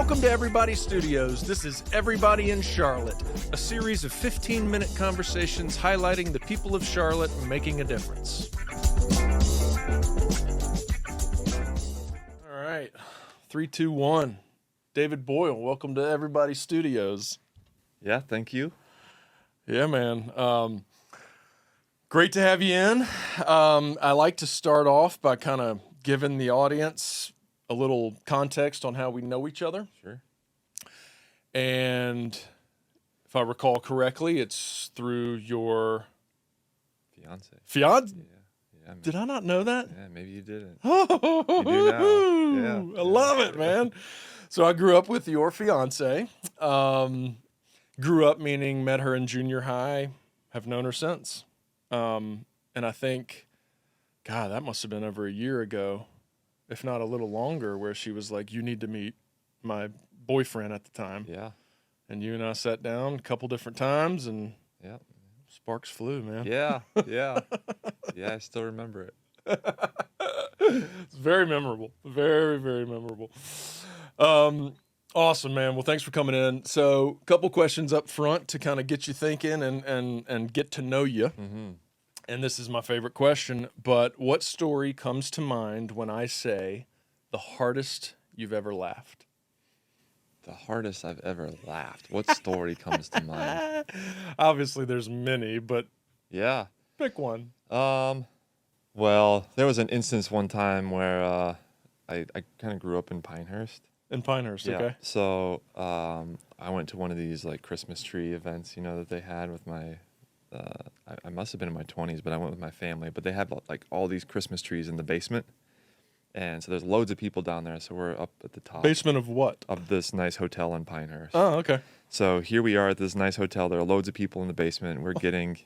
Welcome to Everybody Studios. This is Everybody in Charlotte, a series of 15-minute conversations highlighting the people of Charlotte making a difference. All right, 3, 2, 1. David Boyle, welcome to Everybody Studios. Yeah, thank you. Yeah, man. Great to have you in. I like to start off by kind of giving the audience a little context on how we know each other. Sure. And if I recall correctly, it's through your Fiance. Fiance? Yeah. Man. Did I not know that? Yeah, maybe you didn't. Oh, You do now. Yeah. I love it, man. So I grew up with your fiance. Grew up meaning met her in junior high, have known her since. And I think, God, that must have been over a year ago, if not a little longer, where she was like, you need to meet my boyfriend at the time. Yeah. And you and I sat down a couple different times and Yeah. sparks flew, man. Yeah. Yeah. Yeah, I still remember it. It's very memorable. Very, very memorable. Awesome, man. Well, thanks for coming in. So a couple questions up front to kind of get you thinking and get to know you. Mm-hmm. And this is my favorite question, but what story comes to mind when I say the hardest you've ever laughed? The hardest I've ever laughed. What story comes to mind? Obviously, there's many, but Yeah. pick one. Well, there was an instance one time where I kind of grew up in Pinehurst. In Pinehurst, Yeah. okay. So I went to one of these like Christmas tree events, that they had with my. I must have been in my 20s, but I went with my family. But they had like all these Christmas trees in the basement, and so there's loads of people down there. So we're up at the top. Basement of what? Of this nice hotel in Pinehurst. Oh, okay. So here we are at this nice hotel. There are loads of people in the basement. We're getting,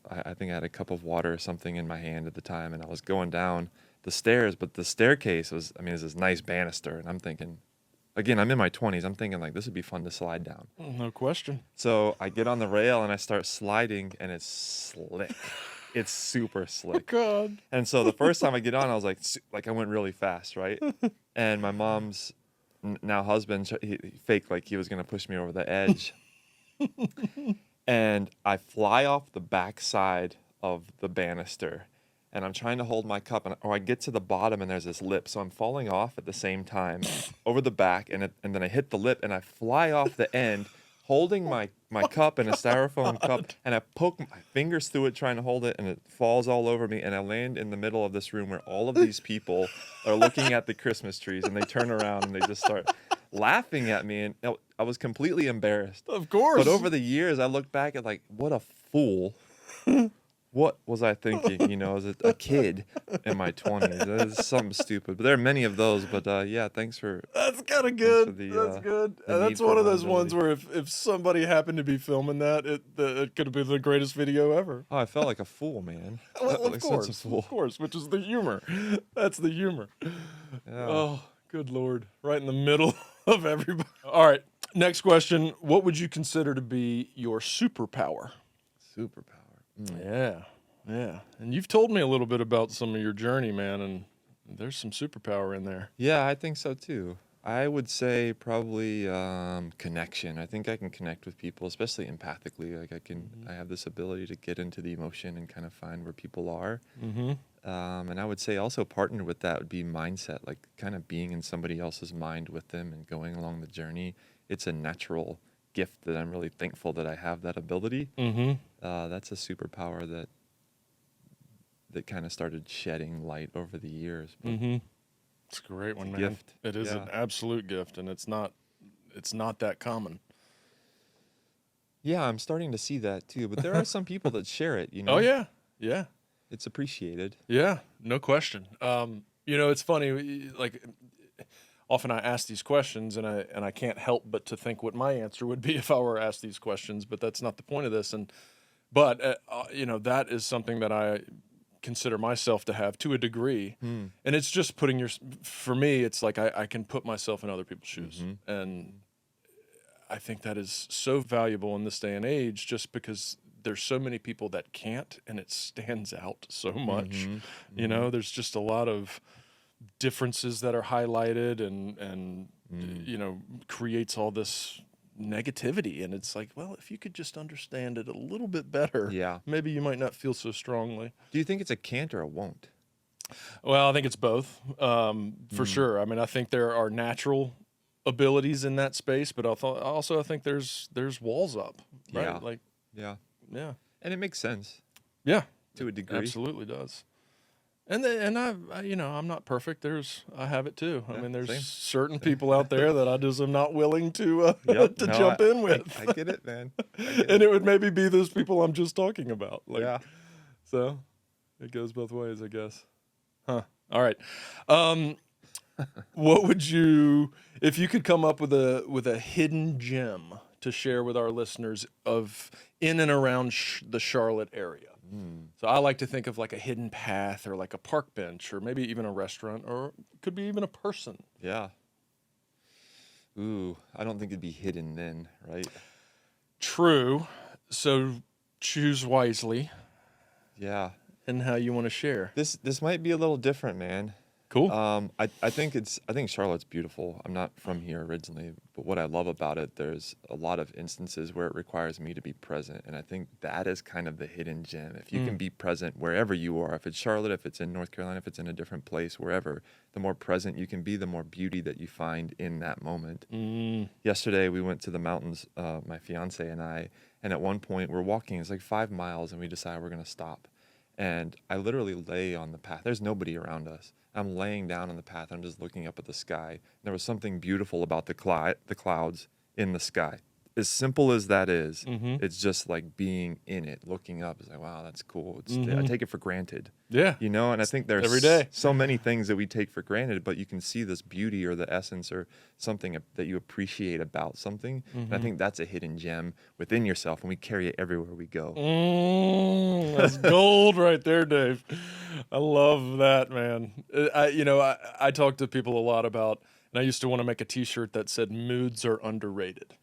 I think I had a cup of water or something in my hand at the time, and I was going down the stairs, but the staircase was this nice banister, and I'm thinking. Again, I'm in my 20s. I'm thinking, like, this would be fun to slide down. No question. So I get on the rail, and I start sliding, and it's slick. It's super slick. Oh, God. And so the first time I get on, I was like I went really fast, right? And my mom's now husband, he faked like he was going to push me over the edge. And I fly off the back side of the banister. And I'm trying to hold my cup, or I get to the bottom, and there's this lip. So I'm falling off at the same time over the back, and then I hit the lip, and I fly off the end, holding my cup in a styrofoam cup, and I poke my fingers through it trying to hold it, and it falls all over me, and I land in the middle of this room where all of these people are looking at the Christmas trees, and they turn around, and they just start laughing at me, and I was completely embarrassed. Of course. But over the years, I look back at like, what a fool. What was I thinking, as a kid in my 20s? That is something stupid. But there are many of those. But, yeah, thanks for... That's kind of good. That's good. And that's one of those ones where if somebody happened to be filming that, it could have been the greatest video ever. Oh, I felt like a fool, man. Well, like of course, such a fool. of course, which is the humor. That's the humor. Yeah. Oh, good Lord. Right in the middle of everybody. All right, next question. What would you consider to be your superpower? Superpower. Yeah. And you've told me a little bit about some of your journey, man, and there's some superpower in there. Yeah, I think so, too. I would say probably connection. I think I can connect with people, especially empathically. Like I have this ability to get into the emotion and kind of find where people are. Mm-hmm. And I would say also partnered with that would be mindset, like kind of being in somebody else's mind with them and going along the journey. It's a natural gift that I'm really thankful that I have that ability. Mm-hmm. That's a superpower that kind of started shedding light over the years. But Mm-hmm. It's a great one, man. Gift. It is an absolute gift, and it's not that common. Yeah, I'm starting to see that too. But there are some people that share it, Oh, yeah. It's appreciated. Yeah, no question. It's funny, like often I ask these questions and I can't help but to think what my answer would be if I were asked these questions, but that's not the point of this. But that is something that I consider myself to have to a degree. And it's just for me, it's like I can put myself in other people's shoes. Mm-hmm. And I think that is so valuable in this day and age just because there's so many people that can't, and it stands out so much. Mm-hmm. There's just a lot of differences that are highlighted and creates all this negativity. And it's like, well, if you could just understand it a little bit better, Yeah. maybe you might not feel so strongly. Do you think it's a can't or a won't? Well, I think it's both, for sure. I mean, I think there are natural abilities in that space, but I think there's walls up, right? Yeah. Like, Yeah. yeah, And it makes sense yeah, to a degree. absolutely does. And I'm not perfect. I have it too. I Yeah, mean, there's same. certain people out there that I just am not willing to Yep. to No, jump in with. I get it, man. I get And it. it would maybe be those people I'm just talking about. Like, Yeah. So it goes both ways, I guess. Huh. All right. What would you, if you could come up with a hidden gem to share with our listeners of in and around the Charlotte area? So I like to think of like a hidden path or like a park bench or maybe even a restaurant or could be even a person. Yeah. Ooh, I don't think it'd be hidden then, right? True. So choose wisely Yeah. in how you want to share. This might be a little different, man. Cool. I think Charlotte's beautiful. I'm not from here originally, but what I love about it, there's a lot of instances where it requires me to be present, and I think that is kind of the hidden gem. If you can be present wherever you are, if it's Charlotte, if it's in North Carolina, if it's in a different place, wherever, the more present you can be, the more beauty that you find in that moment. Yesterday we went to the mountains, my fiance and I, and at one point we're walking, it's like 5 miles, and we decided we're gonna stop. And I literally lay on the path. There's nobody around us. I'm laying down on the path. I'm just looking up at the sky. There was something beautiful about the clouds in the sky. As simple as that is, it's just like being in it, looking up. It's like, wow, that's cool. I take it for granted. Yeah. And I think there's every day. so many things that we take for granted, but you can see this beauty or the essence or something that you appreciate about something. And I think that's a hidden gem within yourself, and we carry it everywhere we go. That's gold right there, Dave. I love that, man. I talk to people a lot about, and I used to want to make a T-shirt that said "moods are underrated,"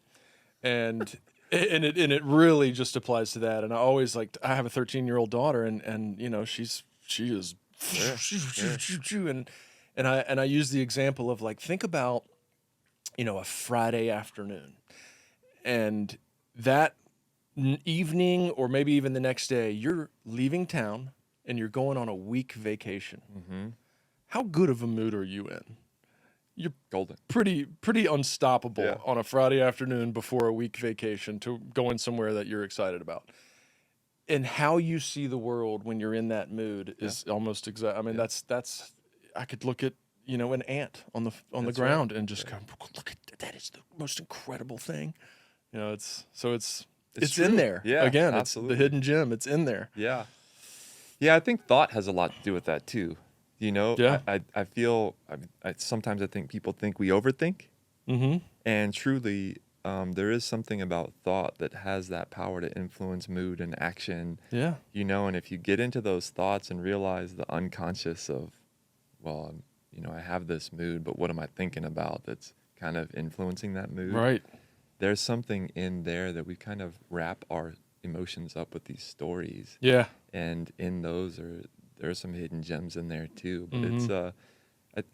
and it really just applies to that. And I always I have a 13-year-old daughter, and she is and I use the example of think about a Friday afternoon, and that evening or maybe even the next day, you're leaving town and you're going on a week vacation. How good of a mood are you in? You're Golden. pretty unstoppable Yeah. on a Friday afternoon before a week vacation to going somewhere that you're excited about. And how you see the world when you're in that mood is almost exact. I mean, that's I could look at an ant on the That's ground and just go, look at that is the most incredible thing. It's in true. there. Yeah, Again, absolutely. it's the hidden gem. It's in there. Yeah. Yeah, I think thought has a lot to do with that too. Yeah. I feel sometimes I think people think we overthink. And truly, there is something about thought that has that power to influence mood and action. Yeah. And if you get into those thoughts and realize the unconscious of, I have this mood, but what am I thinking about that's kind of influencing that mood? Right. There's something in there that we kind of wrap our emotions up with these stories. Yeah. And in those there are some hidden gems in there too. But it's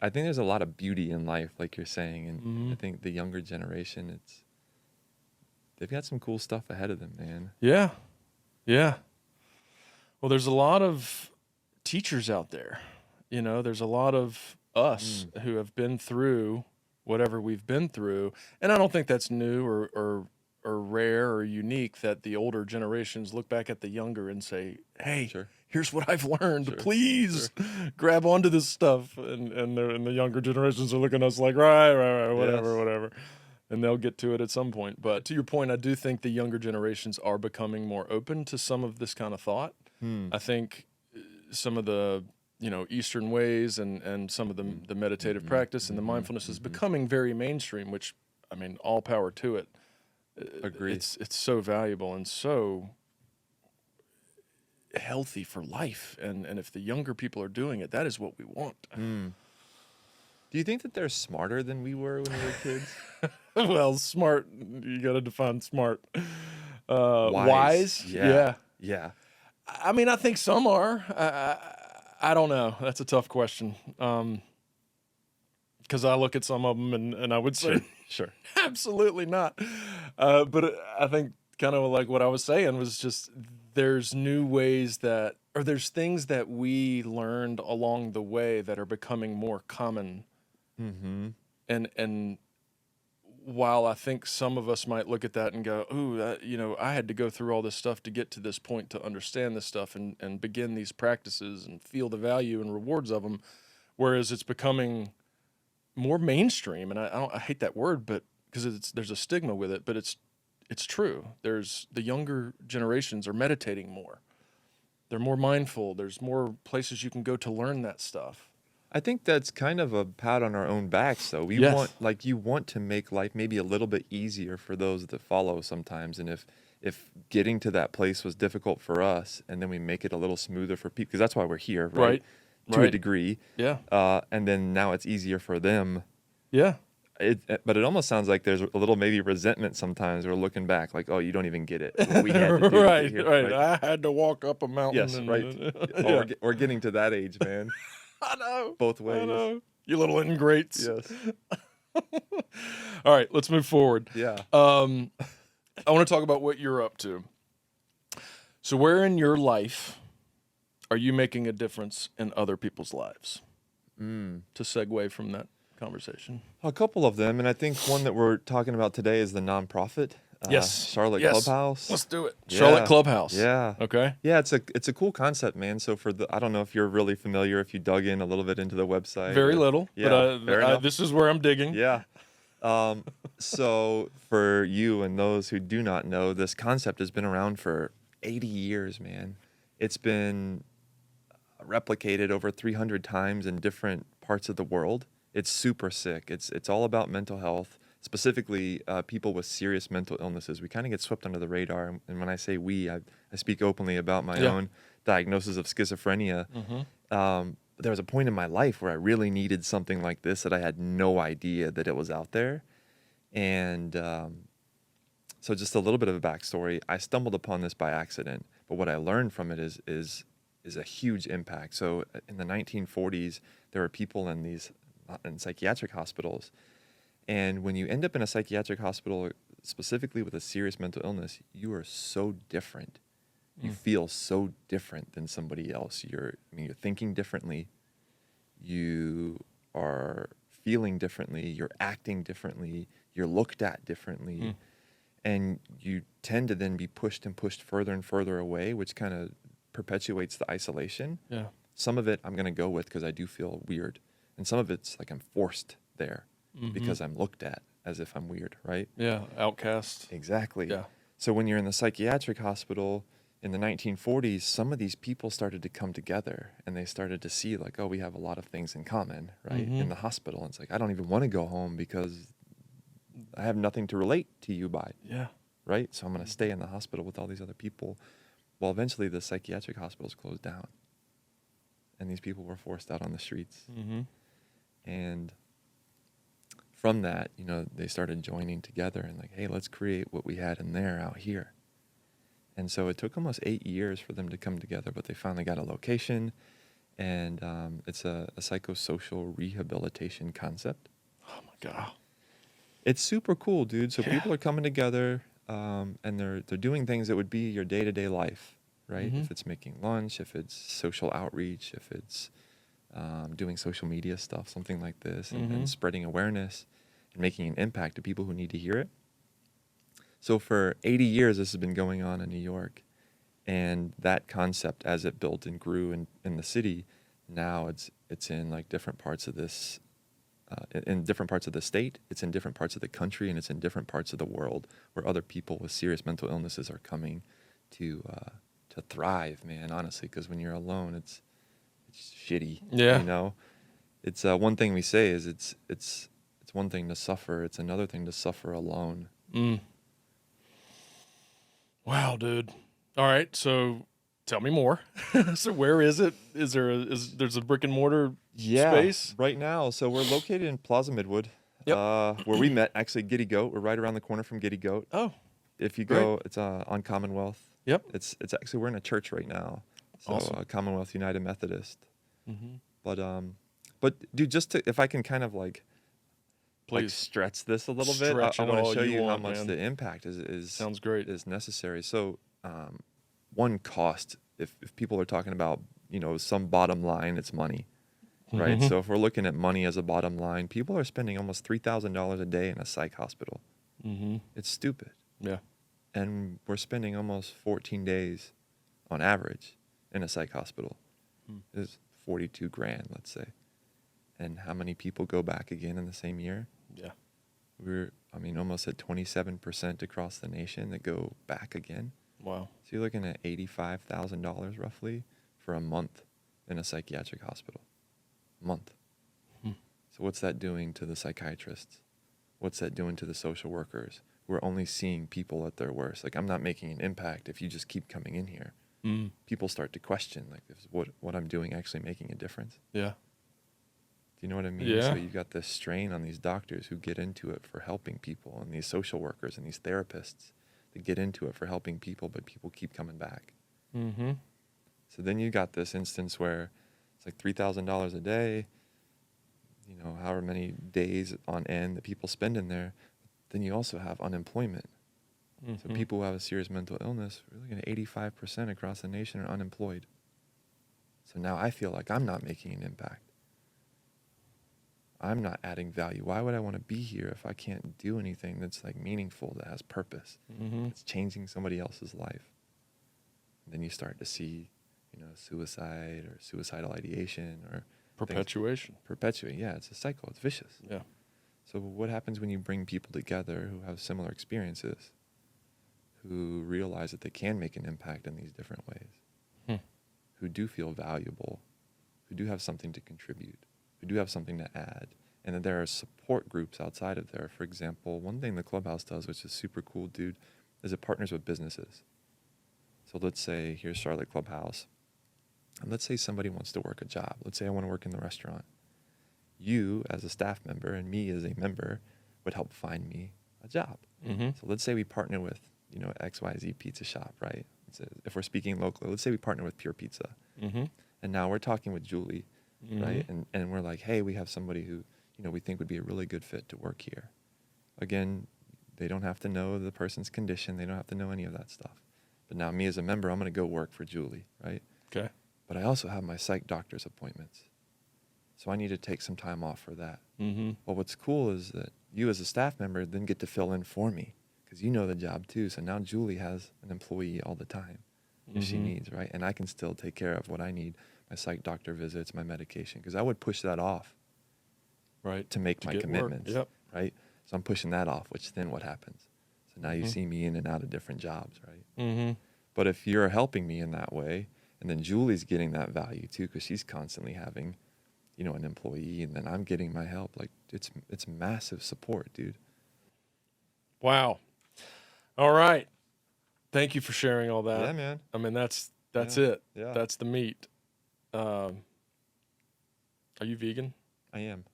I think there's a lot of beauty in life, like you're saying, and I think the younger generation, they've got some cool stuff ahead of them, man. Yeah. Yeah. Well, there's a lot of teachers out there. There's a lot of us who have been through whatever we've been through. And I don't think that's new or rare or unique that the older generations look back at the younger and say, hey, here's what I've learned. Please grab onto this stuff. And the younger generations are looking at us like, right, whatever. And they'll get to it at some point. But to your point, I do think the younger generations are becoming more open to some of this kind of thought. I think some of the Eastern ways and some of the meditative practice and the mindfulness is becoming very mainstream, which, I mean, all power to it. Agreed. It's so valuable and so healthy for life. And if the younger people are doing it, that is what we want. Do you think that they're smarter than we were when we were kids? Well, smart, you got to define smart. Wise? Yeah. Yeah. I mean, I think some are. I don't know. That's a tough question. because I look at some of them and I would say, Sure. absolutely not. But I think kind of like what I was saying was just there's new ways or there's things that we learned along the way that are becoming more common. Mm-hmm. And while I think some of us might look at that and go, ooh, I had to go through all this stuff to get to this point to understand this stuff and begin these practices and feel the value and rewards of them. Whereas it's becoming more mainstream, and I hate that word, but because there's a stigma with it, but it's true. There's the younger generations are meditating more. They're more mindful. There's more places you can go to learn that stuff. I think that's kind of a pat on our own backs, though. We Yes. you want to make life maybe a little bit easier for those that follow sometimes. And if getting to that place was difficult for us, and then we make it a little smoother for people, because that's why we're here, right? To a degree. Yeah. And then now it's easier for them. Yeah. But it almost sounds like there's a little maybe resentment sometimes. We're looking back like, oh, you don't even get it. What we had to do to right, get here, right. I had to walk up a mountain. Yes, right. Yeah. We're getting to that age, man. I know. Both ways. I know. You little ingrates. Yes. All right, let's move forward. Yeah. I want to talk about what you're up to. So where in your life are you making a difference in other people's lives? To segue from that conversation. A couple of them, and I think one that we're talking about today is the nonprofit. Yes. Charlotte Yes. Clubhouse. Let's do it. Yeah. Charlotte Clubhouse. Yeah. Okay. Yeah, it's a cool concept, man. So I don't know if you're really familiar, if you dug in a little bit into the website. Very little. Yeah, fair But enough. this is where I'm digging. Yeah. So for you and those who do not know, this concept has been around for 80 years, man. It's been replicated over 300 times in different parts of the world. It's super sick. It's all about mental health, specifically people with serious mental illnesses. We kind of get swept under the radar. And when I say we, I speak openly about my own diagnosis of schizophrenia. There was a point in my life where I really needed something like this that I had no idea that it was out there. And so just a little bit of a backstory. I stumbled upon this by accident, but what I learned from it is a huge impact. So in the 1940s, there were people in psychiatric hospitals. And when you end up in a psychiatric hospital, specifically with a serious mental illness, you are so different. You feel so different than somebody else. You're thinking differently. You are feeling differently. You're acting differently. You're looked at differently. And you tend to then be pushed further and further away, which kind of perpetuates the isolation. Yeah. Some of it I'm going to go with because I do feel weird. And some of it's like I'm forced there because I'm looked at as if I'm weird, right? Yeah. Outcast. Exactly. Yeah. So when you're in the psychiatric hospital in the 1940s, some of these people started to come together and they started to see like, oh, we have a lot of things in common, right? In the hospital. And it's like, I don't even want to go home because I have nothing to relate to you by. Yeah. Right? So I'm going to stay in the hospital with all these other people. Well, eventually the psychiatric hospitals closed down and these people were forced out on the streets. And from that, they started joining together and like, hey, let's create what we had in there out here. And so it took almost 8 years for them to come together, but they finally got a location, and it's a psychosocial rehabilitation concept. Oh my God. It's super cool, dude. So people are coming together, and they're doing things that would be your day-to-day life, right? If it's making lunch, if it's social outreach, if it's doing social media stuff, something like this, and spreading awareness and making an impact to people who need to hear it. So for 80 years, this has been going on in New York. And that concept, as it built and grew in the city, now it's in like different parts of this, in different parts of the state, it's in different parts of the country, and it's in different parts of the world where other people with serious mental illnesses are coming to thrive, man, honestly, because when you're alone, it's shitty. Yeah. It's one thing we say is it's one thing to suffer. It's another thing to suffer alone. Wow, dude. All right, so tell me more. So where is it? There's a brick and mortar space? Right now. So we're located in Plaza Midwood, where we met, actually, Giddy Goat. We're right around the corner from Giddy Goat. Oh, if you go, it's on Commonwealth. Yep. It's actually, we're in a church right now. So Awesome. Commonwealth United Methodist. But dude, if I can kind of like like Please. stretch this a little bit. Stretch I it want all to show you you how want, much man. the impact is Sounds great. is necessary. So, one cost, if people are talking about, some bottom line, it's money, right? Mhm. So if we're looking at money as a bottom line, people are spending almost $3,000 a day in a psych hospital. Mhm. It's stupid. Yeah. And we're spending almost 14 days on average in a psych hospital. Hmm. It's 42 grand, let's say. And how many people go back again in the same year? Yeah. We're, almost at 27% across the nation that go back again. Wow. So you're looking at $85,000 roughly for a month in a psychiatric hospital. Month. Hmm. So what's that doing to the psychiatrists? What's that doing to the social workers? We're only seeing people at their worst. Like, I'm not making an impact if you just keep coming in here. Mm. People start to question, like, is what I'm doing actually making a difference? Yeah. Do you know what I mean? Yeah. So you got this strain on these doctors who get into it for helping people, and these social workers and these therapists that get into it for helping people, but people keep coming back. Mm-hmm. So then you got this instance where it's like $3,000 a day, however many days on end that people spend in there. Then you also have unemployment. Mm-hmm. So people who have a serious mental illness, we're looking at 85% across the nation are unemployed. So now I feel like I'm not making an impact. I'm not adding value. Why would I want to be here if I can't do anything that's like meaningful, that has purpose? Mm-hmm. It's changing somebody else's life. And then you start to see, suicide or suicidal ideation or Perpetuation. perpetuate. Yeah, it's a cycle. It's vicious. Yeah. So what happens when you bring people together who have similar experiences, who realize that they can make an impact in these different ways, who do feel valuable, who do have something to contribute, who do have something to add, and that there are support groups outside of there. For example, one thing the Clubhouse does, which is super cool, dude, is it partners with businesses. So let's say here's Charlotte Clubhouse, and let's say somebody wants to work a job. Let's say I want to work in the restaurant. You, as a staff member, and me as a member, would help find me a job. Mm-hmm. So let's say we partner with, XYZ Pizza Shop, right? If we're speaking locally, let's say we partner with Pure Pizza. Mm-hmm. And now we're talking with Julie, Mm-hmm. right? And we're like, hey, we have somebody who, we think would be a really good fit to work here. Again, they don't have to know the person's condition. They don't have to know any of that stuff. But now me as a member, I'm going to go work for Julie, right? Okay. But I also have my psych doctor's appointments. So I need to take some time off for that. Mm-hmm. Well, what's cool is that you as a staff member then get to fill in for me because you know the job too. So now Julie has an employee all the time if she Mhm. needs, right? And I can still take care of what I need, my psych doctor visits, my medication, because I would push that off Right. to make To my get work. commitments, Yep. right? So I'm pushing that off, which then what happens? So now you Mhm. see me in and out of different jobs, right? Mm-hmm. But if you're helping me in that way, and then Julie's getting that value too, because she's constantly having, an employee, and then I'm getting my help. Like it's massive support, dude. Wow. All right. Thank you for sharing all that. Yeah, man. I mean, that's Yeah. it. Yeah. That's the meat. Are you vegan? I am.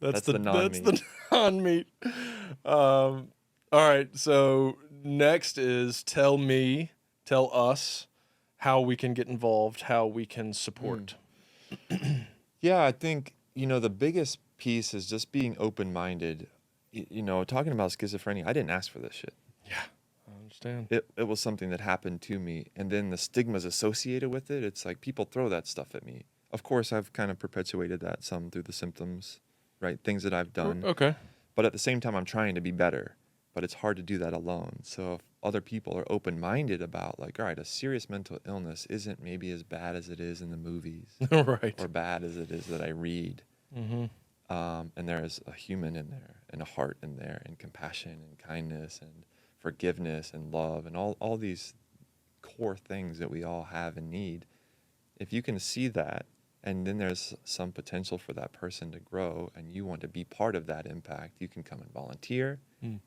That's the non-meat. That's the non-meat. All right. So next is tell us how we can get involved, how we can support. Yeah, I think, the biggest piece is just being open-minded. Talking about schizophrenia, I didn't ask for this shit. Yeah, I understand. It was something that happened to me, and then the stigmas associated with it, it's like people throw that stuff at me. Of course, I've kind of perpetuated that some through the symptoms, right? Things that I've done. Okay. But at the same time, I'm trying to be better. But it's hard to do that alone. So if other people are open-minded about, like, all right, a serious mental illness isn't maybe as bad as it is in the movies Right. or bad as it is that I read. Mm-hmm. And there's a human in there and a heart in there and compassion and kindness and forgiveness and love and all these core things that we all have and need. If you can see that, and then there's some potential for that person to grow and you want to be part of that impact, you can come and volunteer,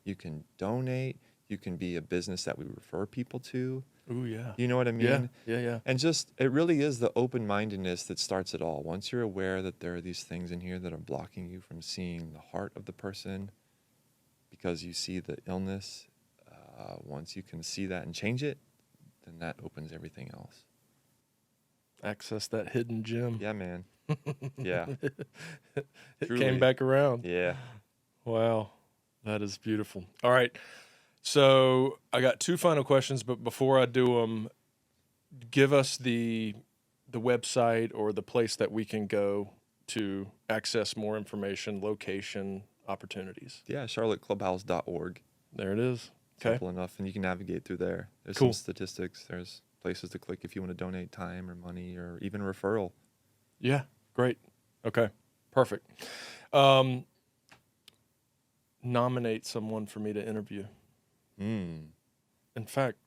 you can donate, you can be a business that we refer people to. Ooh, yeah. You know what I mean? Yeah. And just, it really is the open-mindedness that starts it all. Once you're aware that there are these things in here that are blocking you from seeing the heart of the person because you see the illness, once you can see that and change it, then that opens everything else. Access that hidden gem. Yeah, man. Yeah. It Truly. came back around. Yeah. Wow, that is beautiful. All right, so I got 2 final questions, but before I do them, give us the website or the place that we can go to access more information, location, opportunities. Yeah. CharlotteClubhouse.org. There it is. Okay. Simple enough, and you can navigate through there. There's Cool. some statistics. There's places to click if you want to donate time or money or even referral. Yeah, great. Okay, perfect. Nominate someone for me to interview. In fact,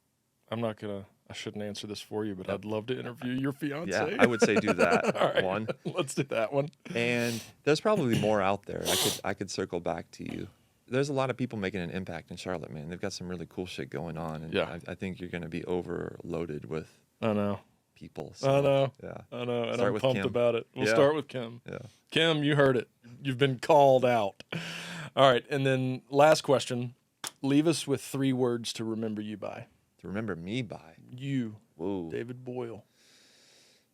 I shouldn't answer this for you, but I'd love to interview your fiance. Yeah, I would say do that. All right, one. Let's do that one. And there's probably more out there. I could circle back to you. There's a lot of people making an impact in Charlotte, man. They've got some really cool shit going on, and Yeah. I think you're going to be overloaded with I know. people. I know. Yeah. I know. And Start I'm with pumped Kim. about it. We'll Yeah. start with Kim. Yeah. Kim, you heard it. You've been called out. All right. And then last question. Leave us with 3 words to remember you by. To remember me by. You, Whoa. David Boyle.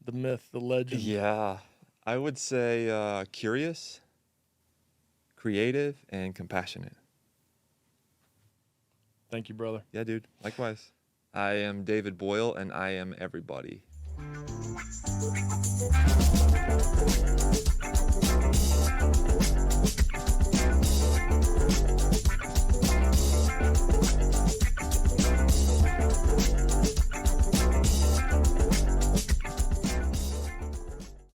The myth, the legend. Yeah. I would say curious, creative, and compassionate. Thank you, brother. Yeah, dude. Likewise. I am David Boyle, and I am everybody.